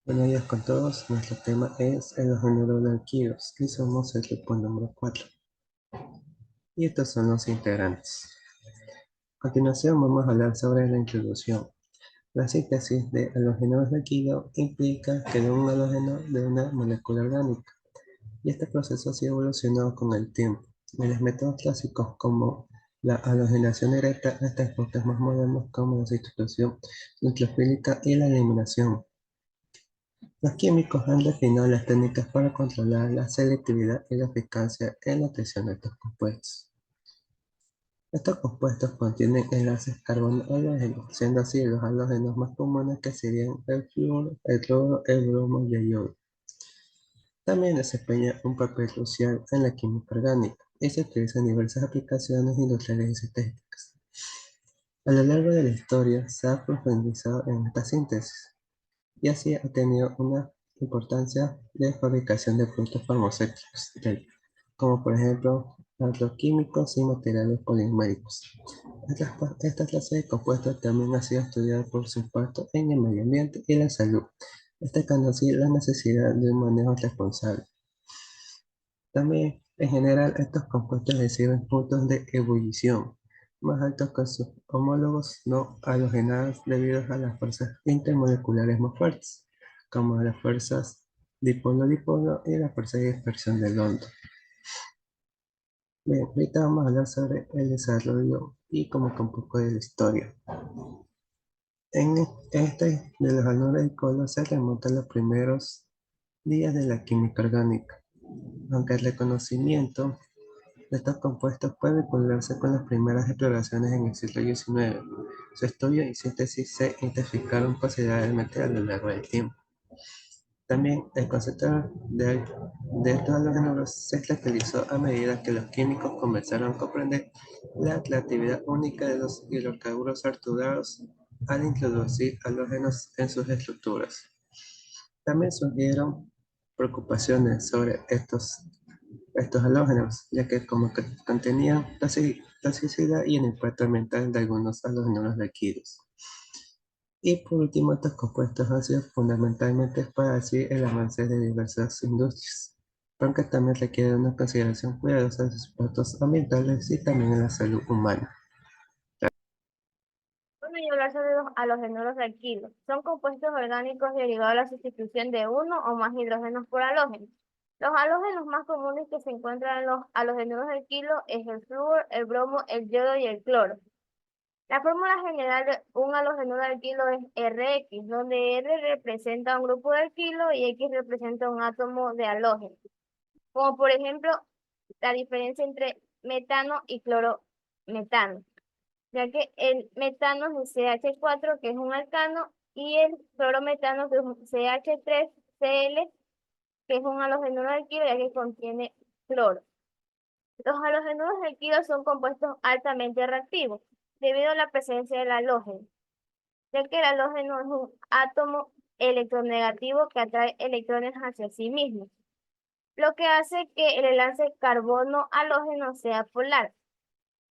Buenos días con todos. Nuestro tema es el género de alquilos y somos el grupo número 4. Y estos son los integrantes. A continuación vamos a hablar sobre la introducción. La síntesis de halogéneros de alquilo implica que de un halógeno de una molécula orgánica. Y este proceso ha sido evolucionado con el tiempo. De los métodos clásicos como la halogenación directa hasta enfoques más modernos como la sustitución nucleofílica y la eliminación. Los químicos han definido las técnicas para controlar la selectividad y la eficacia en la obtención de estos compuestos. Estos compuestos contienen enlaces carbono-halógenos, siendo así los halógenos más comunes que serían el flúor, el cloro, el bromo y el yodo. También desempeña un papel crucial en la química orgánica y se utiliza en diversas aplicaciones industriales y sintéticas. A lo largo de la historia se ha profundizado en esta síntesis y así ha tenido una importancia de fabricación de productos farmacéuticos, como por ejemplo agroquímicos y materiales poliméricos. Esta clase de compuestos también ha sido estudiada por su impacto en el medio ambiente y la salud, destacando así la necesidad de un manejo responsable. También, en general, estos compuestos reciben puntos de ebullición más altos que sus homólogos no halogenados debido a las fuerzas intermoleculares más fuertes, como las fuerzas dipolo-dipolo y la fuerza de dispersión del hondo. Bien, ahorita vamos a hablar sobre el desarrollo y como que un poco de la historia. En este de los álbumes de cola se remonta a los primeros días de la química orgánica, aunque el reconocimiento estos compuestos pueden vincularse con las primeras exploraciones en el siglo XIX. Su estudio y síntesis se intensificaron considerablemente a lo largo del tiempo. También el concepto de estos halógenos se caracterizó a medida que los químicos comenzaron a comprender la relatividad única de los hidrocarburos saturados al introducir halógenos en sus estructuras. También surgieron preocupaciones sobre estos halógenos, ya que como que contenían toxicidad y el impacto ambiental de algunos halógenos líquidos. Y por último, estos compuestos han sido fundamentalmente para así el avance de diversas industrias, aunque también requiere una consideración cuidadosa de sus impactos ambientales y también en la salud humana. Bueno, y hablar sobre los halogenuros de alquilo. Son compuestos orgánicos derivados de la sustitución de uno o más hidrógenos por halógenos. Los halógenos más comunes que se encuentran en los halogenuros de alquilo es el flúor, el bromo, el yodo y el cloro. La fórmula general de un halogenuro de alquilo es Rx, donde R representa un grupo de alquilo y X representa un átomo de halógeno. Como por ejemplo, la diferencia entre metano y clorometano, ya que el metano es un CH4, que es un alcano, y el clorometano, que es un CH3Cl, que es un halogenuro de alquilo, ya que contiene cloro. Los halogenuros de alquilo son compuestos altamente reactivos, debido a la presencia del halógeno, ya que el halógeno es un átomo electronegativo que atrae electrones hacia sí mismo, lo que hace que el enlace carbono-halógeno sea polar.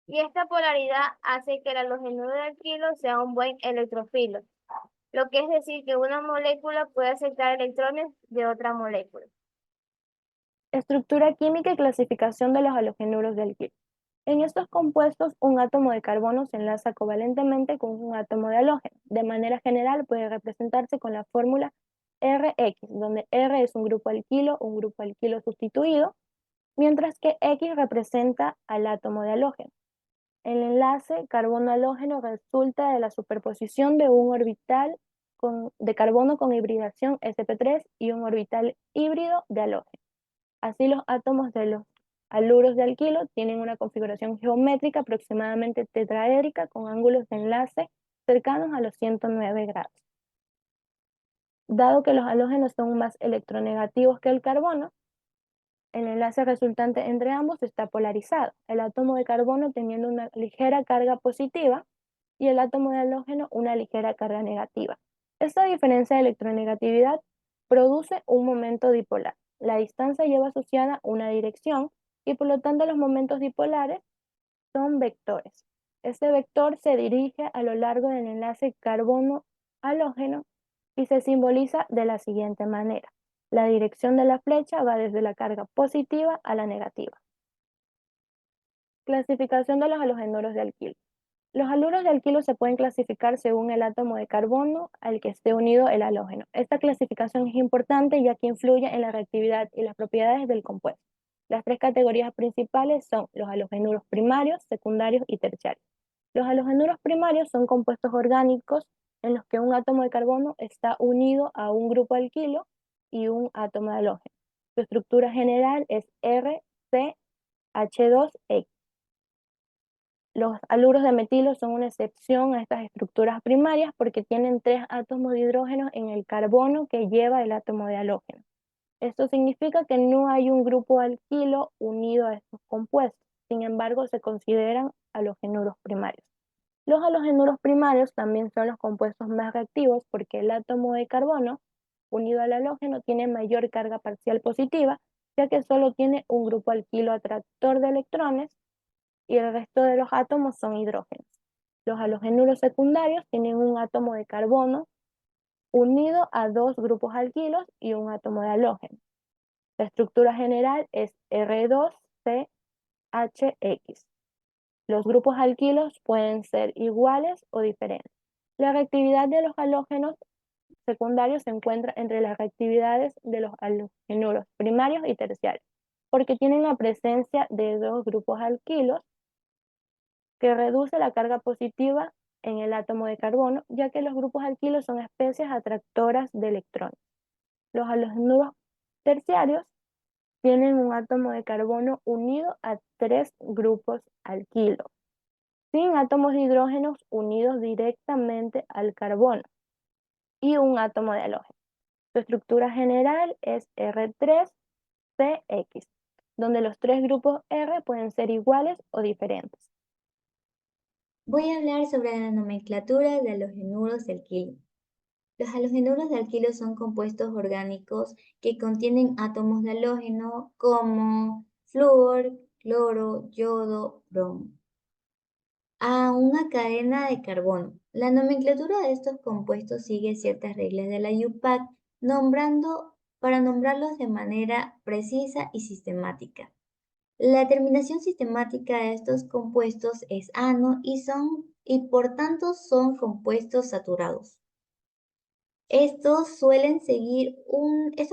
Y esta polaridad hace que el halogénuro de alquilo sea un buen electrofilo, lo que es decir que una molécula puede aceptar electrones de otra molécula. Estructura química y clasificación de los halogenuros de alquilo. En estos compuestos, un átomo de carbono se enlaza covalentemente con un átomo de halógeno. De manera general, puede representarse con la fórmula Rx, donde R es un grupo alquilo sustituido, mientras que X representa al átomo de halógeno. El enlace carbono-halógeno resulta de la superposición de un orbital de carbono con hibridación sp3 y un orbital híbrido de halógeno. Así, los átomos de los haluros de alquilo tienen una configuración geométrica aproximadamente tetraédrica con ángulos de enlace cercanos a los 109 grados. Dado que los halógenos son más electronegativos que el carbono, el enlace resultante entre ambos está polarizado, el átomo de carbono teniendo una ligera carga positiva y el átomo de halógeno una ligera carga negativa. Esta diferencia de electronegatividad produce un momento dipolar. La distancia lleva asociada una dirección y por lo tanto los momentos dipolares son vectores. Este vector se dirige a lo largo del enlace carbono-halógeno y se simboliza de la siguiente manera. La dirección de la flecha va desde la carga positiva a la negativa. Clasificación de los halogenuros de alquilo. Los haluros de alquilo se pueden clasificar según el átomo de carbono al que esté unido el halógeno. Esta clasificación es importante ya que influye en la reactividad y las propiedades del compuesto. Las tres categorías principales son los halogenuros primarios, secundarios y terciarios. Los halogenuros primarios son compuestos orgánicos en los que un átomo de carbono está unido a un grupo alquilo y un átomo de halógeno. Su estructura general es RCH2X. Los haluros de metilo son una excepción a estas estructuras primarias porque tienen 3 átomos de hidrógeno en el carbono que lleva el átomo de halógeno. Esto significa que no hay un grupo alquilo unido a estos compuestos. Sin embargo, se consideran halogenuros primarios. Los halogenuros primarios también son los compuestos más reactivos porque el átomo de carbono unido al halógeno tiene mayor carga parcial positiva, ya que solo tiene un grupo alquilo atractor de electrones y el resto de los átomos son hidrógenos. Los halogenuros secundarios tienen un átomo de carbono unido a 2 grupos alquilos y un átomo de halógeno. La estructura general es R2CHX. Los grupos alquilos pueden ser iguales o diferentes. La reactividad de los halógenos secundarios se encuentra entre las reactividades de los halogenuros primarios y terciarios, porque tienen la presencia de 2 grupos alquilos que reduce la carga positiva en el átomo de carbono, ya que los grupos alquilos son especies atractoras de electrones. Los halogenuros terciarios tienen un átomo de carbono unido a 3 grupos alquilo, sin átomos de hidrógenos unidos directamente al carbono y un átomo de halógeno. Su estructura general es R3CX, donde los 3 grupos R pueden ser iguales o diferentes. Voy a hablar sobre la nomenclatura de halogenuros de alquilo. Los halogenuros de alquilo son compuestos orgánicos que contienen átomos de halógeno como flúor, cloro, yodo, bromo, a una cadena de carbono. La nomenclatura de estos compuestos sigue ciertas reglas de la IUPAC, para nombrarlos de manera precisa y sistemática. La terminación sistemática de estos compuestos es ano y por tanto son compuestos saturados. Estos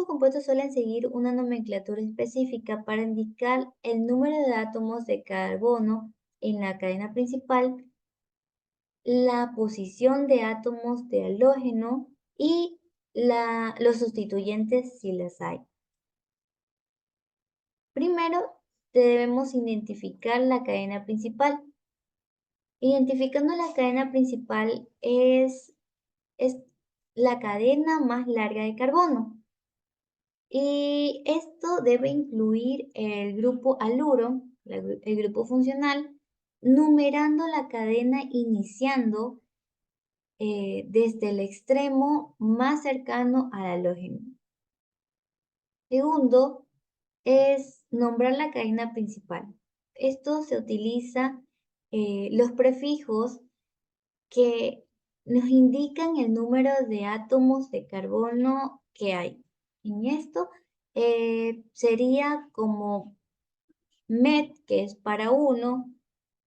compuestos suelen seguir una nomenclatura específica para indicar el número de átomos de carbono en la cadena principal, la posición de átomos de halógeno y los sustituyentes si las hay. Primero, debemos identificar la cadena principal. Identificando la cadena principal es la cadena más larga de carbono. Y esto debe incluir el grupo haluro, el grupo funcional, numerando la cadena iniciando desde el extremo más cercano al halógeno. Segundo, es nombrar la cadena principal. Esto se utiliza los prefijos que nos indican el número de átomos de carbono que hay. En esto sería como met, que es para 1,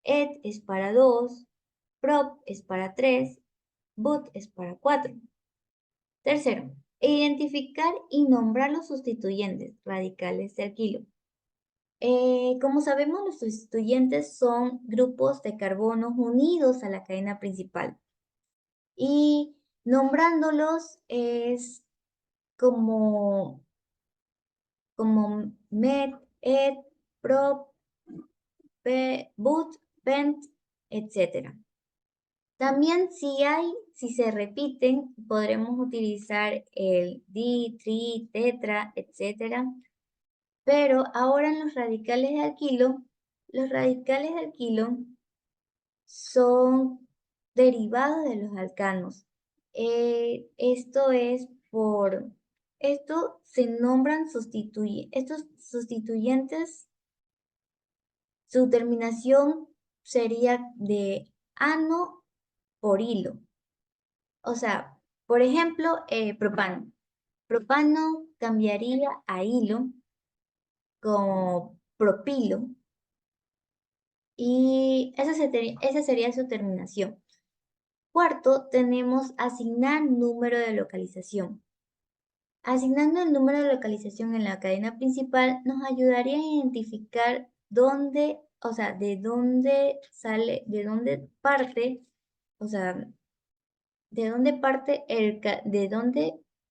et es para 2, prop es para 3, but es para 4. Tercero, identificar y nombrar los sustituyentes radicales de alquilo. Como sabemos, los sustituyentes son grupos de carbono unidos a la cadena principal. Y nombrándolos es como met, et, prop, but, pent, etc. También si se repiten, podremos utilizar el di, tri, tetra, etc. Pero ahora en los radicales de alquilo son derivados de los alcanos. Esto se nombran estos sustituyentes, su terminación sería de ano por hilo. O sea, Por ejemplo, propano. Propano cambiaría a hilo como propilo y esa sería su terminación. Cuarto, tenemos asignar número de localización. Asignando el número de localización en la cadena principal nos ayudaría a identificar dónde, o sea, de dónde sale, de dónde parte, o sea, de dónde parte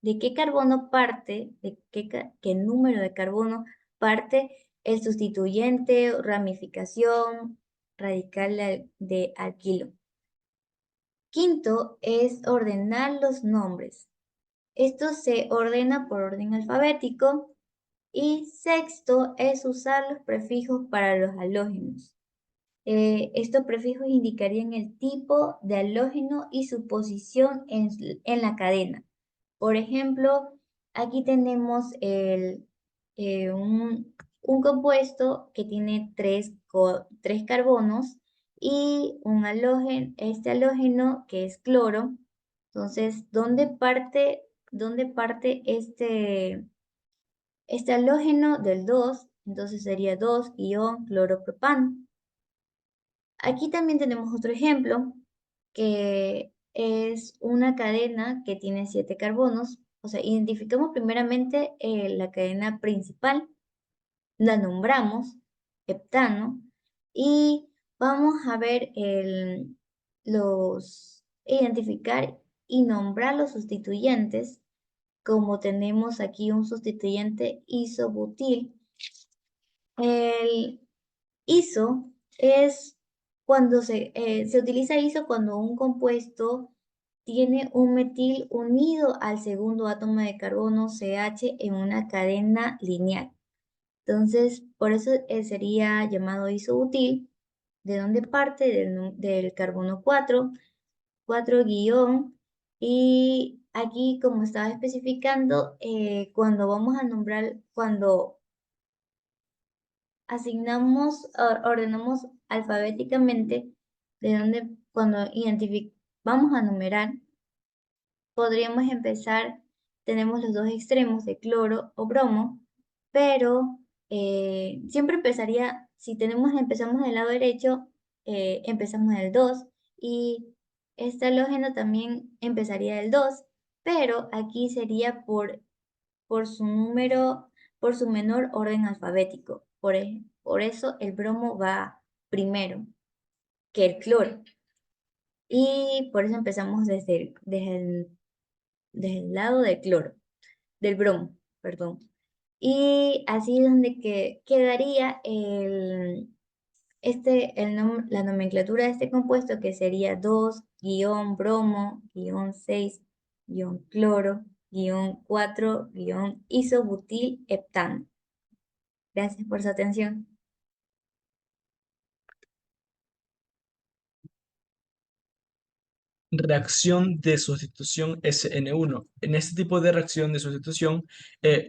de qué carbono parte, qué número de carbono parte el sustituyente, ramificación, radical de alquilo. Quinto es ordenar los nombres. Esto se ordena por orden alfabético. Y sexto es usar los prefijos para los halógenos. Estos prefijos indicarían el tipo de halógeno y su posición en la cadena. Por ejemplo, aquí tenemos un compuesto que tiene tres carbonos y este halógeno que es cloro. Entonces, dónde parte este halógeno del 2? Entonces sería 2-cloropropano. Aquí también tenemos otro ejemplo, que es una cadena que tiene 7 carbonos. O sea, identificamos primeramente la cadena principal, la nombramos, heptano, y vamos a ver identificar y nombrar los sustituyentes, como tenemos aquí un sustituyente isobutil. El iso es cuando se utiliza iso cuando un compuesto tiene un metil unido al segundo átomo de carbono CH en una cadena lineal. Entonces, por eso sería llamado isobutil, de donde parte del carbono 4 guión, y aquí, como estaba especificando, cuando vamos a nombrar, cuando ordenamos alfabéticamente, cuando vamos a numerar, podríamos empezar, tenemos los dos extremos de cloro o bromo, pero siempre empezaría, si empezamos del lado derecho, empezamos del 2 y este halógeno también empezaría del 2, pero aquí sería por su número, por su menor orden alfabético. Por eso el bromo va primero que el cloro. Y por eso empezamos desde el lado del cloro, del bromo, perdón. Y así es donde quedaría la nomenclatura de este compuesto, que sería 2-bromo-6-cloro-4-isobutil-heptano. Gracias por su atención. Reacción de sustitución SN1. En este tipo de reacción de sustitución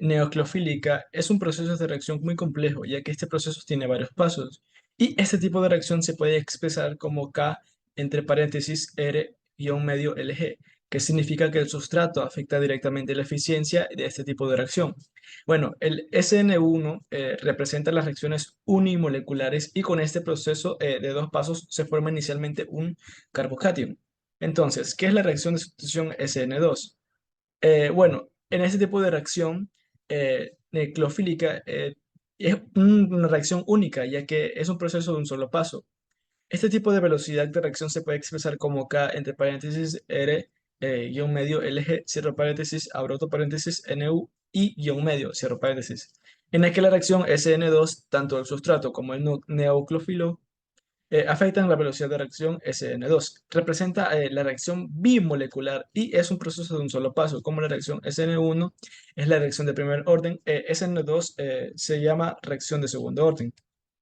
neoclofílica es un proceso de reacción muy complejo, ya que este proceso tiene varios pasos. Y este tipo de reacción se puede expresar como K entre paréntesis R-medio LG, que significa que el sustrato afecta directamente la eficiencia de este tipo de reacción. Bueno, el SN1 representa las reacciones unimoleculares y con este proceso de dos pasos se forma inicialmente un carbocation. Entonces, ¿qué es la reacción de sustitución SN2? Bueno, en este tipo de reacción neclofílica es una reacción única, ya que es un proceso de un solo paso. Este tipo de velocidad de reacción se puede expresar como K entre paréntesis R guión medio LG, cierro paréntesis, abro otro paréntesis, NU y guión medio, cierro paréntesis. En la que la reacción SN2, tanto el sustrato como el neoclofilo afectan la velocidad de reacción SN2. Representa la reacción bimolecular y es un proceso de un solo paso, como la reacción SN1 es la reacción de primer orden, SN2 se llama reacción de segundo orden.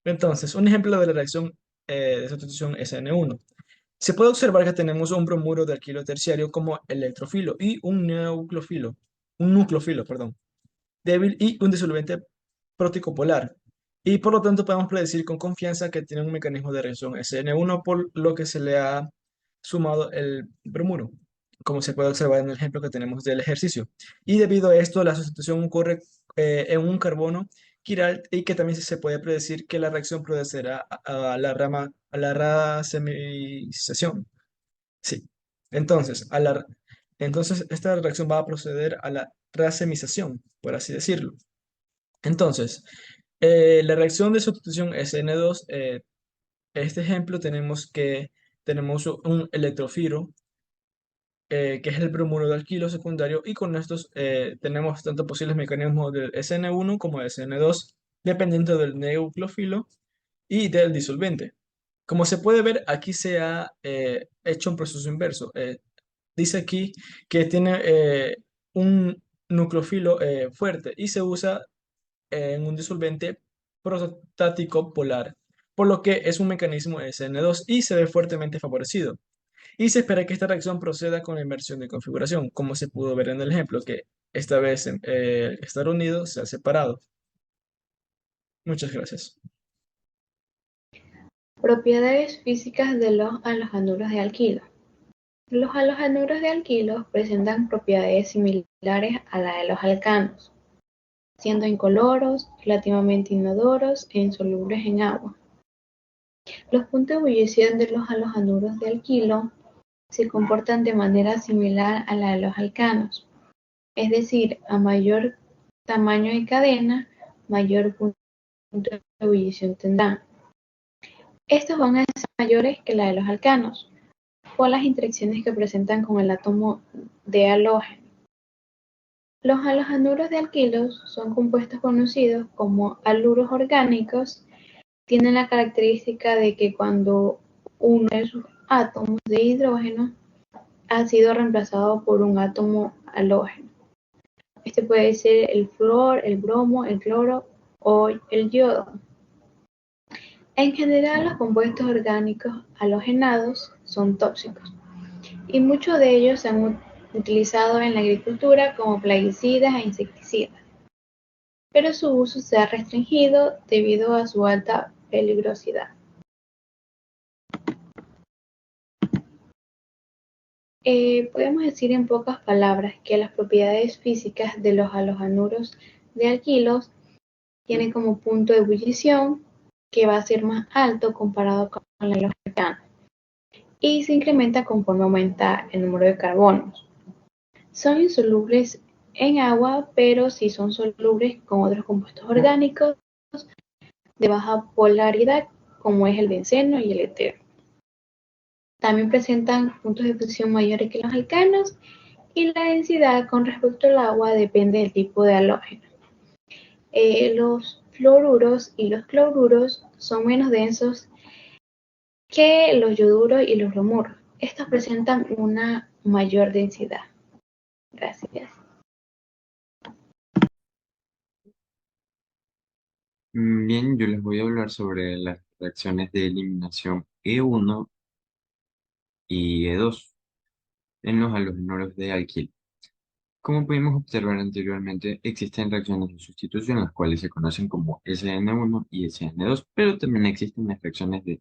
Entonces, un ejemplo de la reacción de sustitución SN1. Se puede observar que tenemos un bromuro de alquilo terciario como electrofilo y un nucleofilo, perdón, débil y un disolvente prótico polar. Y por lo tanto podemos predecir con confianza que tiene un mecanismo de reacción SN1 por lo que se le ha sumado el bromuro. como se puede observar en el ejemplo que tenemos del ejercicio. Y debido a esto, la sustitución ocurre en un carbono quiral y que también se puede predecir que la reacción procederá a la racemización. Sí. Entonces, entonces, esta reacción va a proceder a la racemización, por así decirlo. Entonces, la reacción de sustitución SN2, este ejemplo tenemos un electrofiro, que es el bromuro de alquilo secundario, y con estos tenemos tanto posibles mecanismos del SN1 como de SN2, dependiendo del nucleófilo y del disolvente. Como se puede ver, aquí se ha hecho un proceso inverso. Dice aquí que tiene un nucleófilo fuerte y se usa en un disolvente prostático polar, por lo que es un mecanismo SN2 y se ve fuertemente favorecido. Y se espera que esta reacción proceda con la inversión de configuración, como se pudo ver en el ejemplo, que esta vez Estados Unidos se ha separado. Muchas gracias. Propiedades físicas de los halogenuros de alquilo. Los halogenuros de alquilo presentan propiedades similares a las de los alcanos, siendo incoloros, relativamente inodoros e insolubles en agua. Los puntos de ebullición de los halogenuros de alquilo se comportan de manera similar a la de los alcanos, es decir, a mayor tamaño de cadena, mayor punto de ebullición tendrán. Estos van a ser mayores que la de los alcanos, por las interacciones que presentan con el átomo de halógeno. Los halogenuros de alquilos son compuestos conocidos como haluros orgánicos. Tienen la característica de que cuando uno de sus átomos de hidrógeno ha sido reemplazado por un átomo halógeno. Este puede ser el flúor, el bromo, el cloro o el yodo. En general, los compuestos orgánicos halogenados son tóxicos y muchos de ellos se han utilizado en la agricultura como plaguicidas e insecticidas, pero su uso se ha restringido debido a su alta peligrosidad. Podemos decir en pocas palabras que las propiedades físicas de los halogenuros de alquilos tienen como punto de ebullición que va a ser más alto comparado con el de los alcanos y se incrementa conforme aumenta el número de carbonos. Son insolubles en agua, pero sí son solubles con otros compuestos orgánicos de baja polaridad, como es el benceno y el etero. También presentan puntos de fusión mayores que los alcanos y la densidad con respecto al agua depende del tipo de halógeno. Los fluoruros y los cloruros son menos densos que los yoduros y los bromuros. Estos presentan una mayor densidad. Gracias. Bien, yo les voy a hablar sobre las reacciones de eliminación E1 y E2 en los halogenuros de alquil. Como pudimos observar anteriormente, existen reacciones de sustitución, las cuales se conocen como SN1 y SN2, pero también existen las reacciones de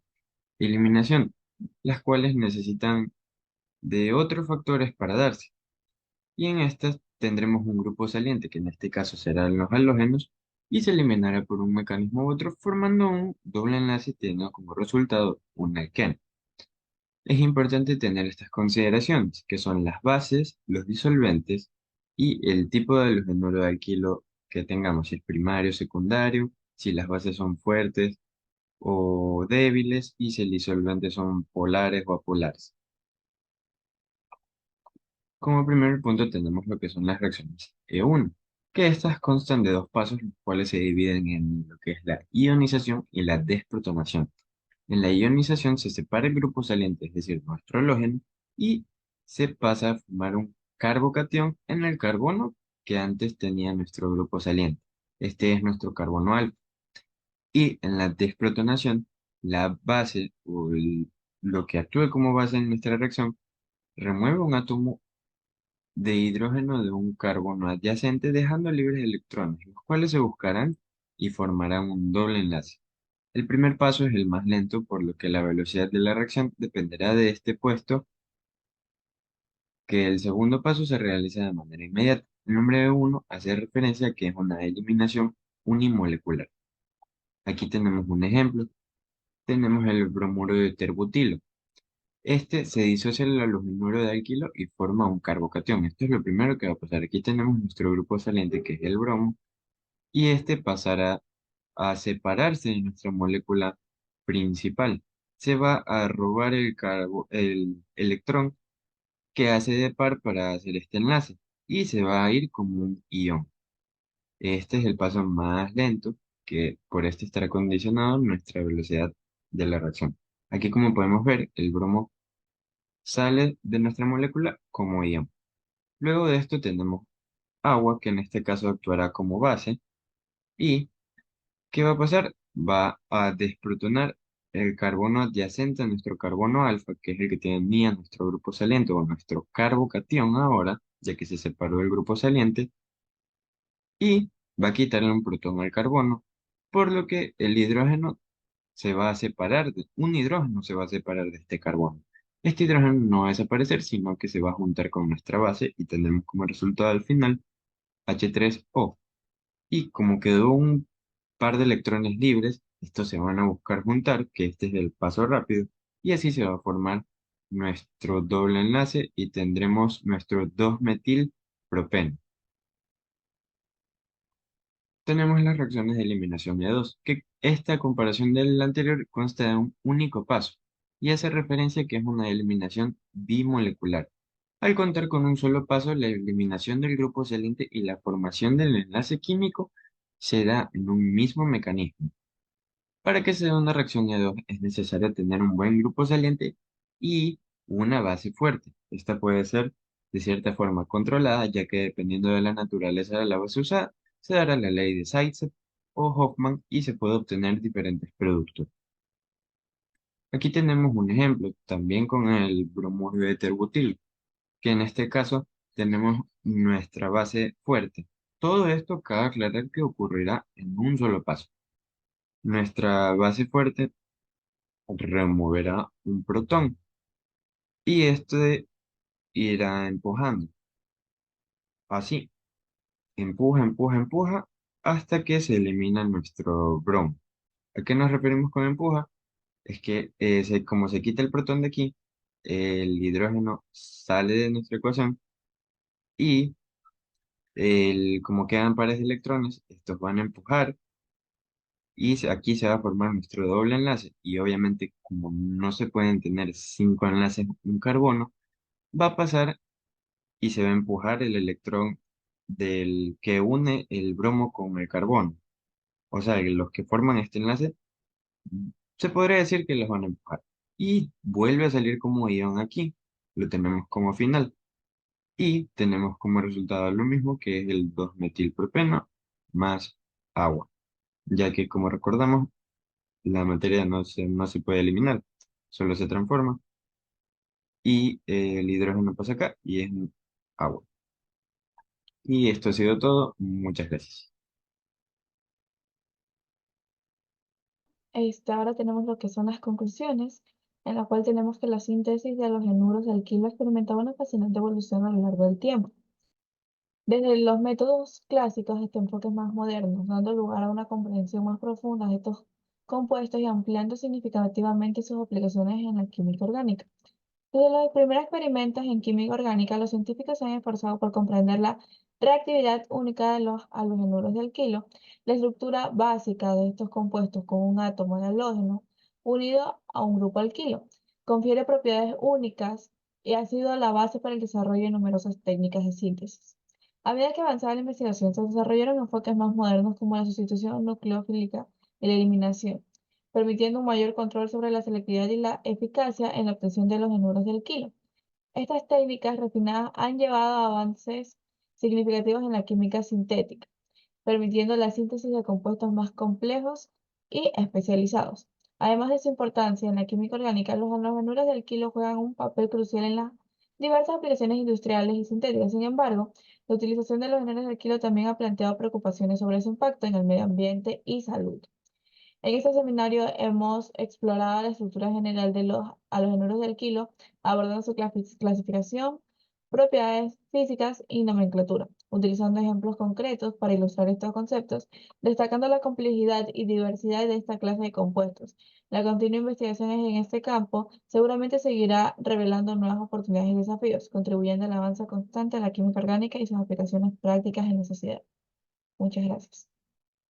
eliminación, las cuales necesitan de otros factores para darse. Y en estas tendremos un grupo saliente, que en este caso serán los halógenos, y se eliminará por un mecanismo u otro, formando un doble enlace teniendo como resultado un alqueno. Es importante tener estas consideraciones, que son las bases, los disolventes y el tipo de halogenuro de alquilo que tengamos, si es primario, secundario, si las bases son fuertes o débiles y si el disolvente son polares o apolares. Como primer punto tenemos lo que son las reacciones E1, que estas constan de dos pasos, los cuales se dividen en lo que es la ionización y la desprotonación. En la ionización se separa el grupo saliente, es decir, nuestro halógeno, y se pasa a formar un carbocatión en el carbono que antes tenía nuestro grupo saliente. Este es nuestro carbono alfa. Y en la desprotonación, la base lo que actúe como base en nuestra reacción remueve un átomo de hidrógeno de un carbono adyacente, dejando libres electrones, los cuales se buscarán y formarán un doble enlace. El primer paso es el más lento, por lo que la velocidad de la reacción dependerá de este puesto que el segundo paso se realiza de manera inmediata. El nombre E1 hace referencia a que es una eliminación unimolecular. Aquí tenemos un ejemplo. Tenemos el bromuro de terbutilo. Este se disocia del aluminuro de alquilo y forma un carbocatión. Esto es lo primero que va a pasar. Aquí tenemos nuestro grupo saliente, que es el bromo, y este pasará a separarse de nuestra molécula principal. Se va a robar el electrón que hace de par para hacer este enlace y se va a ir como un ion. Este es el paso más lento, que por este estará condicionado nuestra velocidad de la reacción. Aquí, como podemos ver, el bromo sale de nuestra molécula como ion. Luego de esto tenemos agua, que en este caso actuará como base. ¿Y qué va a pasar? Va a desprotonar el carbono adyacente a nuestro carbono alfa, que es el que tenía nuestro grupo saliente o nuestro carbocatión ahora, ya que se separó del grupo saliente, y va a quitarle un protón al carbono, por lo que el hidrógeno se va a separar, un hidrógeno se va a separar de este carbono. Este hidrógeno no va a desaparecer, sino que se va a juntar con nuestra base y tendremos como resultado al final H3O. Y como quedó un par de electrones libres, estos se van a buscar juntar, que este es el paso rápido, y así se va a formar nuestro doble enlace y tendremos nuestro 2-metilpropeno. Tenemos las reacciones de eliminación de dos, que esta comparación del anterior consta de un único paso y hace referencia a que es una eliminación bimolecular. Al contar con un solo paso, la eliminación del grupo saliente y la formación del enlace químico se da en un mismo mecanismo. Para que se dé una reacción de dos es necesario tener un buen grupo saliente y una base fuerte. Esta puede ser de cierta forma controlada, ya que dependiendo de la naturaleza de la base usada, se dará la ley de Zaitsev o Hofmann y se puede obtener diferentes productos. Aquí tenemos un ejemplo, también con el bromuro de terbutil, que en este caso tenemos nuestra base fuerte. Todo esto cabe aclarar que ocurrirá en un solo paso. Nuestra base fuerte removerá un protón y este irá empujando. Así, empuja, empuja, empuja hasta que se elimina nuestro bromo. ¿A qué nos referimos con empuja? Es que como se quita el protón de aquí, el hidrógeno sale de nuestra ecuación y como quedan pares de electrones, estos van a empujar y aquí se va a formar nuestro doble enlace. Y obviamente, como no se pueden tener 5 enlaces en un carbono, va a pasar y se va a empujar el electrón del que une el bromo con el carbono. O sea, los que forman este enlace, se podría decir que los van a empujar. Y vuelve a salir como ion aquí. Lo tenemos como final. Y tenemos como resultado lo mismo, que es el 2-metilpropeno más agua. Ya que, como recordamos, la materia no se puede eliminar, solo se transforma. Y el hidrógeno pasa acá y es agua. Y esto ha sido todo. Muchas gracias. Ahora tenemos lo que son las conclusiones, en la cual tenemos que la síntesis de los halogenuros de alquilo ha experimentado una fascinante evolución a lo largo del tiempo. Desde los métodos clásicos hasta enfoques más modernos, dando lugar a una comprensión más profunda de estos compuestos y ampliando significativamente sus aplicaciones en la química orgánica. Desde los primeros experimentos en química orgánica, los científicos se han esforzado por comprender la reactividad única de los halogenuros de alquilo, la estructura básica de estos compuestos con un átomo de halógeno unido a un grupo alquilo. Confiere propiedades únicas y ha sido la base para el desarrollo de numerosas técnicas de síntesis. A medida que avanzaba la investigación, se desarrollaron enfoques más modernos como la sustitución nucleofílica y la eliminación, permitiendo un mayor control sobre la selectividad y la eficacia en la obtención de los halogenuros de alquilo. Estas técnicas refinadas han llevado a avances significativos en la química sintética, permitiendo la síntesis de compuestos más complejos y especializados. Además de su importancia en la química orgánica, los halogenuros de alquilo juegan un papel crucial en las diversas aplicaciones industriales y sintéticas. Sin embargo, la utilización de los halogenuros de alquilo también ha planteado preocupaciones sobre su impacto en el medio ambiente y salud. En este seminario hemos explorado la estructura general de los halogenuros de alquilo, abordando su clasificación, propiedades físicas y nomenclatura, utilizando ejemplos concretos para ilustrar estos conceptos, destacando la complejidad y diversidad de esta clase de compuestos. La continua investigación en este campo seguramente seguirá revelando nuevas oportunidades y desafíos, contribuyendo al avance constante de la química orgánica y sus aplicaciones prácticas en la sociedad. Muchas gracias.